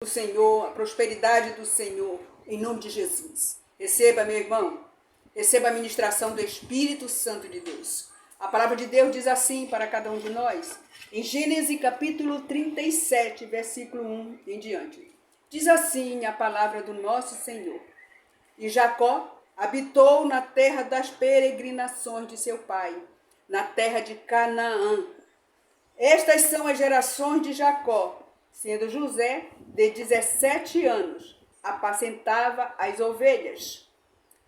Senhor, a prosperidade do Senhor, em nome de Jesus. Receba, meu irmão, receba a ministração do Espírito Santo de Deus. A palavra de Deus diz assim para cada um de nós, em Gênesis capítulo 37, versículo 1 em diante. Diz assim a palavra do nosso Senhor. E Jacó habitou na terra das peregrinações de seu pai, na terra de Canaã. Estas são as gerações de Jacó, sendo José de 17 anos, apacentava as ovelhas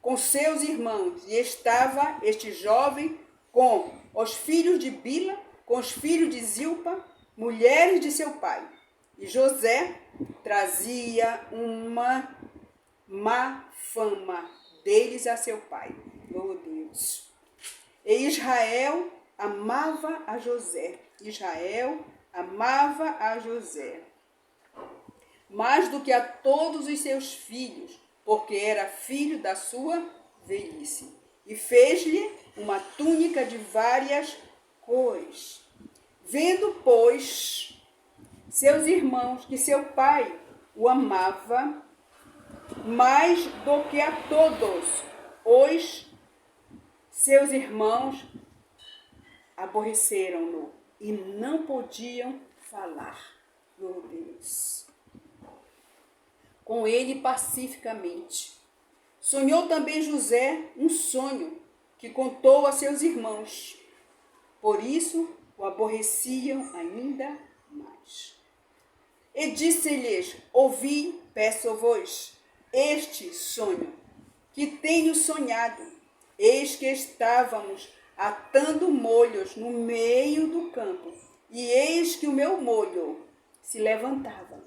com seus irmãos, e estava este jovem com os filhos de Bila, com os filhos de Zilpa, mulheres de seu pai. E José trazia uma má fama deles a seu pai. Oh Deus! E Israel amava a José. Israel amava a José mais do que a todos os seus filhos, porque era filho da sua velhice. E fez-lhe uma túnica de várias cores. Vendo, pois, seus irmãos que seu pai o amava mais do que a todos os seus irmãos, aborreceram-no e não podiam falar, meu Deus, com ele pacificamente. Sonhou também José um sonho que contou a seus irmãos. Por isso o aborreciam ainda mais. E disse-lhes: ouvi, peço-vos, este sonho que tenho sonhado. Eis que estávamos atando molhos no meio do campo, e eis que o meu molho se levantava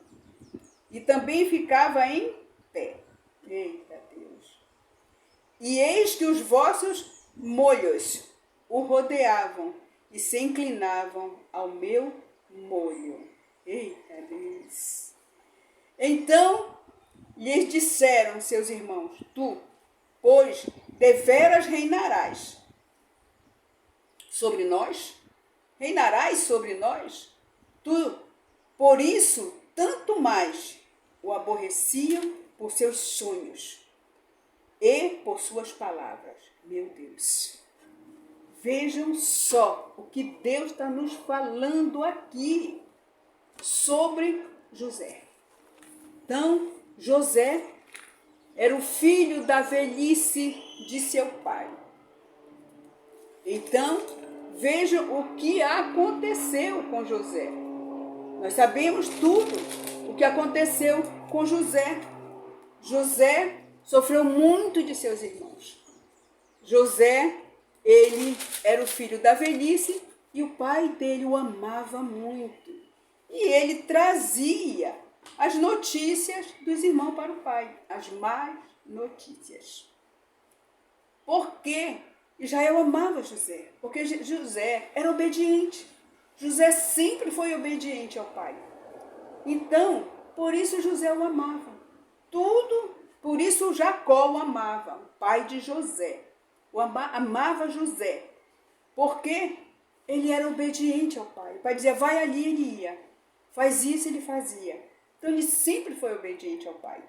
e também ficava em pé. Eita Deus! E eis que os vossos molhos o rodeavam e se inclinavam ao meu molho. Eita Deus! Então lhes disseram seus irmãos: tu, pois, deveras reinarás sobre nós? Reinarás sobre nós? Tu, por isso, tanto mais o aborreciam por seus sonhos e por suas palavras. Meu Deus! Vejam só o que Deus está nos falando aqui sobre José. Então, José era o filho da velhice de seu pai. Então, vejam o que aconteceu com José. Nós sabemos tudo o que aconteceu com José. José sofreu muito de seus irmãos. José, ele era o filho da velhice e o pai dele o amava muito. E ele trazia as notícias dos irmãos para o pai, as más notícias. Por quê? Israel amava José, porque José era obediente. José sempre foi obediente ao pai. Então, por isso José o amava. Tudo, por isso Jacó o amava, o pai de José. Amava José, porque ele era obediente ao pai. O pai dizia, vai ali, ele ia. Faz isso, ele fazia. Então, ele sempre foi obediente ao pai.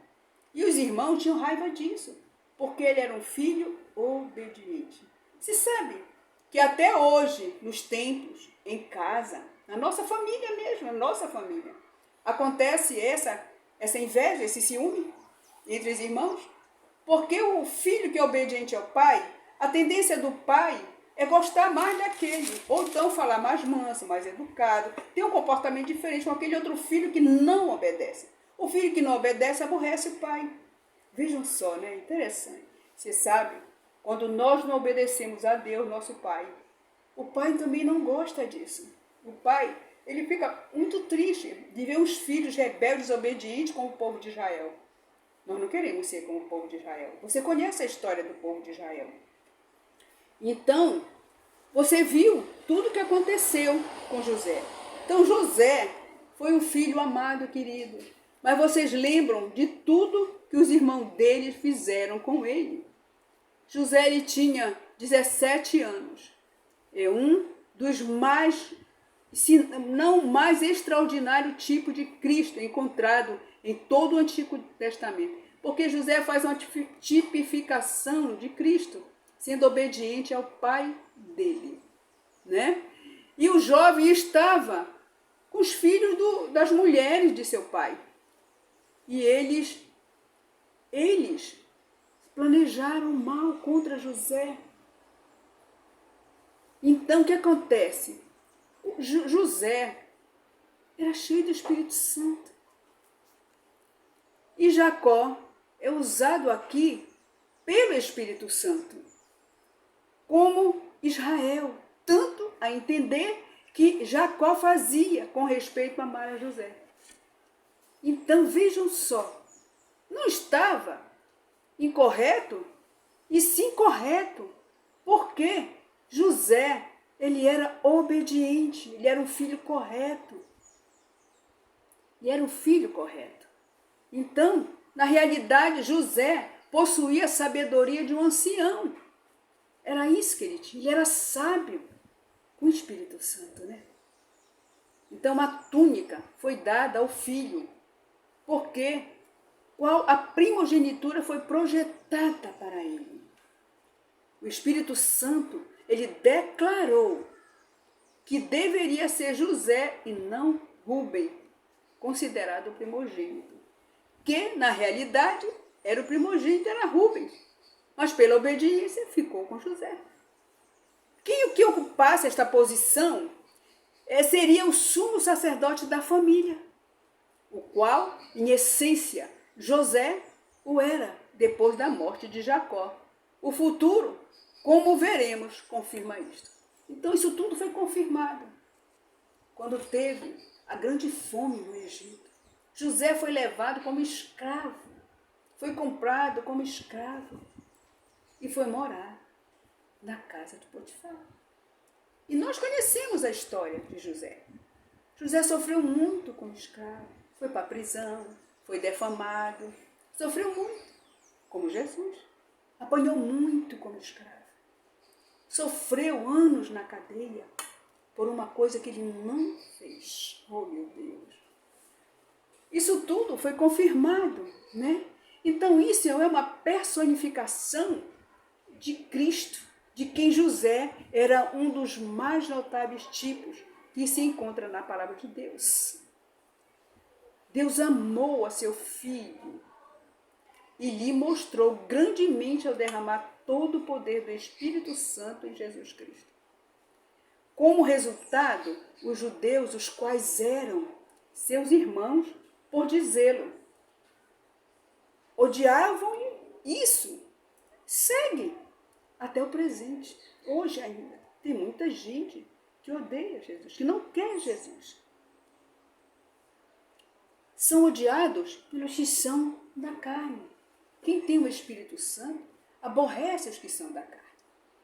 E os irmãos tinham raiva disso, porque ele era um filho obediente. Você sabe que até hoje, nos templos, em casa, na nossa família mesmo, na nossa família, acontece essa inveja, esse ciúme entre os irmãos, porque o filho que é obediente ao pai, a tendência do pai é gostar mais daquele, ou então falar mais manso, mais educado, ter um comportamento diferente com aquele outro filho que não obedece. O filho que não obedece aborrece o pai. Vejam só, né? Interessante. Você sabe, quando nós não obedecemos a Deus, nosso pai, o pai também não gosta disso. O pai, ele fica muito triste de ver os filhos rebeldes, obedientes como o povo de Israel. Nós não queremos ser como o povo de Israel. Você conhece a história do povo de Israel. Então, você viu tudo o que aconteceu com José. Então, José foi um filho amado, querido. Mas vocês lembram de tudo que os irmãos dele fizeram com ele. José, ele tinha 17 anos. É um dos mais se não o mais extraordinário tipo de Cristo encontrado em todo o Antigo Testamento. Porque José faz uma tipificação de Cristo, sendo obediente ao pai dele, né? E o jovem estava com os filhos das mulheres de seu pai. E eles planejaram mal contra José. Então, o que acontece? José era cheio do Espírito Santo. E Jacó é usado aqui pelo Espírito Santo, como Israel, tanto a entender que Jacó fazia com respeito a amar a José. Então, vejam só, não estava incorreto, e sim correto, porque José, ele era obediente, ele era um filho correto. E era um filho correto. Então, na realidade, José possuía a sabedoria de um ancião. Era isso que ele tinha, ele era sábio com o Espírito Santo, né? Então, a túnica foi dada ao filho, porque a primogenitura foi projetada para ele. O Espírito Santo, ele declarou que deveria ser José e não Rúben, considerado o primogênito. Que, na realidade, era o primogênito, era Rúben. Mas, pela obediência, ficou com José. Quem o que ocupasse esta posição seria o sumo sacerdote da família, o qual, em essência, José o era depois da morte de Jacó. O futuro, como veremos, confirma isto. Então, isso tudo foi confirmado quando teve a grande fome no Egito. José foi levado como escravo, foi comprado como escravo e foi morar na casa de Potifar. E nós conhecemos a história de José. José sofreu muito como escravo, foi para a prisão, foi defamado, sofreu muito, como Jesus. Apanhou muito como escravo. Sofreu anos na cadeia por uma coisa que ele não fez. Oh, meu Deus! Isso tudo foi confirmado, né? Então, isso é uma personificação de Cristo, de quem José era um dos mais notáveis tipos que se encontra na palavra de Deus. Deus amou a seu filho e lhe mostrou grandemente ao derramar todo o poder do Espírito Santo em Jesus Cristo. Como resultado, os judeus, os quais eram seus irmãos, por dizê-lo, odiavam isso. Segue até o presente. Hoje ainda tem muita gente que odeia Jesus, que não quer Jesus. São odiados pelos que são da carne. Quem tem o Espírito Santo aborrece os que são da carne.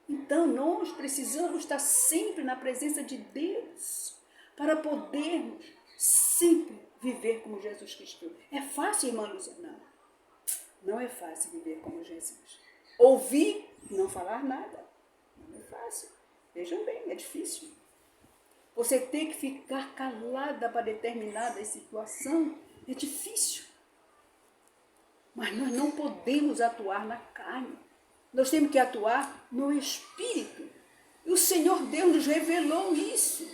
Então, nós precisamos estar sempre na presença de Deus para podermos sempre viver como Jesus Cristo. É fácil, irmã Lúcia? Não. Não é fácil viver como Jesus. Ouvir e não falar nada. Não é fácil. Vejam bem, é difícil. Você tem que ficar calada para determinada situação. É difícil. Mas nós não podemos atuar na carne. Nós temos que atuar no Espírito. E o Senhor Deus nos revelou isso.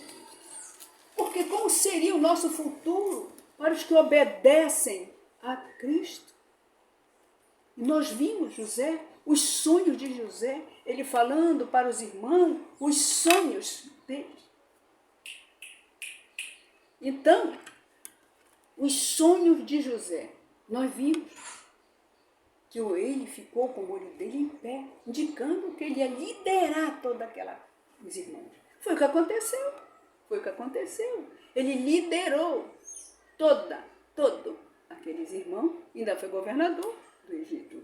Porque como seria o nosso futuro para os que obedecem a Cristo? E nós vimos José, os sonhos de José, ele falando para os irmãos os sonhos deles. Então, os sonhos de José, nós vimos que ele ficou com o olho dele em pé, indicando que ele ia liderar toda os irmãos. Foi o que aconteceu. Foi o que aconteceu. Ele liderou todo aqueles irmãos, ainda foi governador do Egito.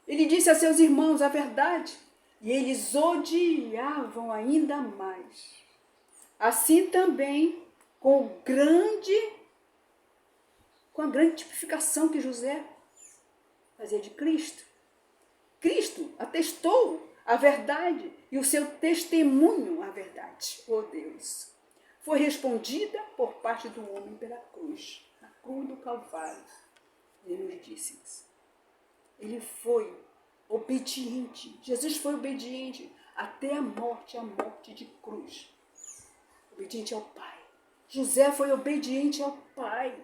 Ele disse a seus irmãos a verdade, e eles odiavam ainda mais. Assim também com a grande tipificação que José fazia de Cristo. Cristo atestou a verdade e o seu testemunho à verdade. Oh Deus! foi respondida por parte do homem pela cruz, na cruz do Calvário. Ele nos disse isso. Ele foi obediente. Jesus foi obediente até a morte de cruz. Obediente ao Pai. José foi obediente ao pai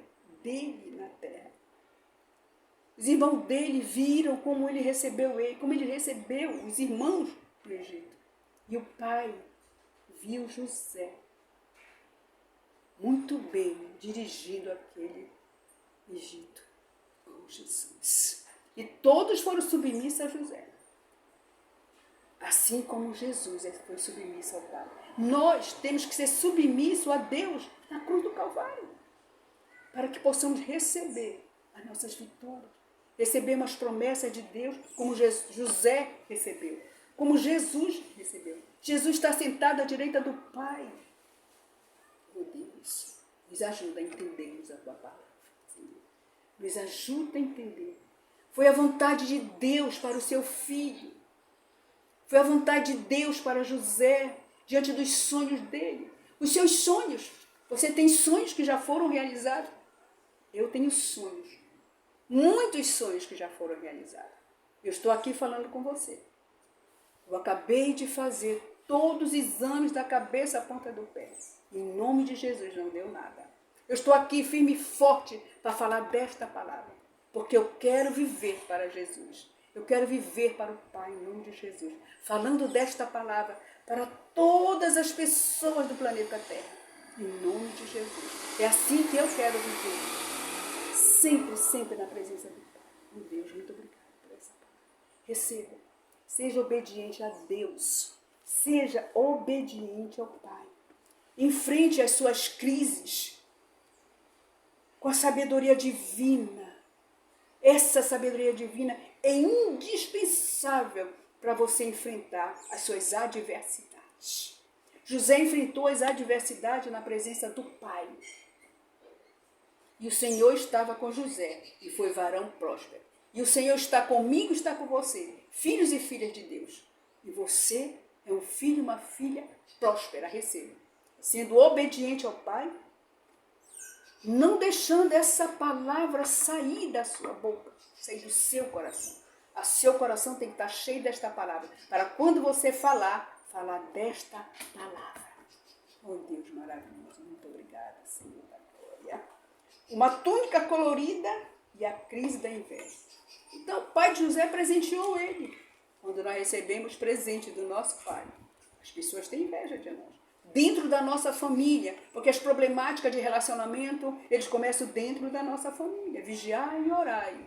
dele na terra. Os irmãos dele viram como ele recebeu os irmãos do Egito. E o pai viu José muito bem dirigindo aquele Egito com Jesus. E todos foram submissos a José. Assim como Jesus foi submisso ao Pai. Nós temos que ser submissos a Deus na cruz do Calvário. Para que possamos receber as nossas vitórias. Receber as promessas de Deus como José recebeu. Como Jesus recebeu. Jesus está sentado à direita do Pai. Meu Deus, nos ajuda a entendermos a tua palavra. Senhor. Nos ajuda a entender. Foi a vontade de Deus para o seu filho. Foi a vontade de Deus para José, diante dos sonhos dele. Os seus sonhos. Você tem sonhos que já foram realizados? Eu tenho sonhos. Muitos sonhos que já foram realizados. Eu estou aqui falando com você. Eu acabei de fazer todos os exames da cabeça à ponta do pé. Em nome de Jesus, não deu nada. Eu estou aqui firme e forte para falar desta palavra. Porque eu quero viver para Jesus. Eu quero viver para o Pai, em nome de Jesus. Falando desta palavra para todas as pessoas do planeta Terra. Em nome de Jesus. É assim que eu quero viver. Sempre, sempre na presença do Pai. Meu Deus, muito obrigada por essa palavra. Receba. Seja obediente a Deus. Seja obediente ao Pai. Enfrente as suas crises com a sabedoria divina. Essa sabedoria divina é indispensável para você enfrentar as suas adversidades. José enfrentou as adversidades na presença do Pai. E o Senhor estava com José e foi varão próspero. E o Senhor está comigo, está com você, filhos e filhas de Deus. E você é um filho e uma filha próspera, receba. Sendo obediente ao Pai, não deixando essa palavra sair da sua boca, sair do seu coração. O seu coração tem que estar cheio desta palavra, para quando você falar desta palavra. Oh Deus maravilhoso, muito obrigada, Senhor da glória. Uma túnica colorida e a crise da inveja. Então o pai de José presenteou ele. Quando nós recebemos presente do nosso pai, as pessoas têm inveja de nós. Dentro da nossa família, porque as problemáticas de relacionamento, eles começam dentro da nossa família. Vigiai e orai.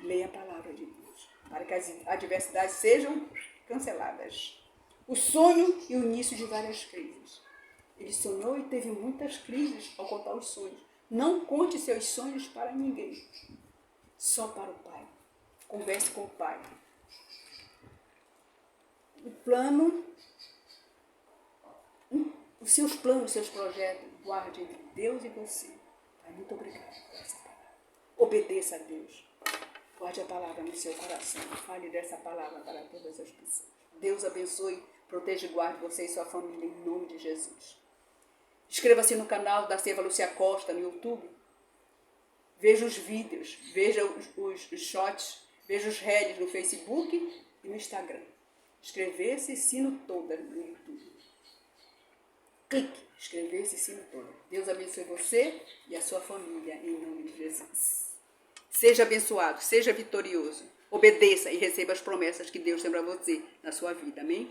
Leia a palavra de Deus, para que as adversidades sejam canceladas. O sonho e o início de várias crises. Ele sonhou e teve muitas crises ao contar os sonhos. Não conte seus sonhos para ninguém, só para o Pai. Converse com o Pai. O plano, os seus planos, os seus projetos, guarde entre Deus e você. Pai, muito obrigada por essa palavra. Obedeça a Deus. Guarde a palavra no seu coração. Fale dessa palavra para todas as pessoas. Deus abençoe, proteja e guarde você e sua família em nome de Jesus. Inscreva-se no canal da Seva Lúcia Costa no YouTube. Veja os vídeos, veja os shots, veja os reels no Facebook e no Instagram. Inscrever-se e sino toda no YouTube. Clique, inscrever-se e sino toda. Deus abençoe você e a sua família em nome de Jesus. Seja abençoado, seja vitorioso. Obedeça e receba as promessas que Deus tem para você na sua vida. Amém?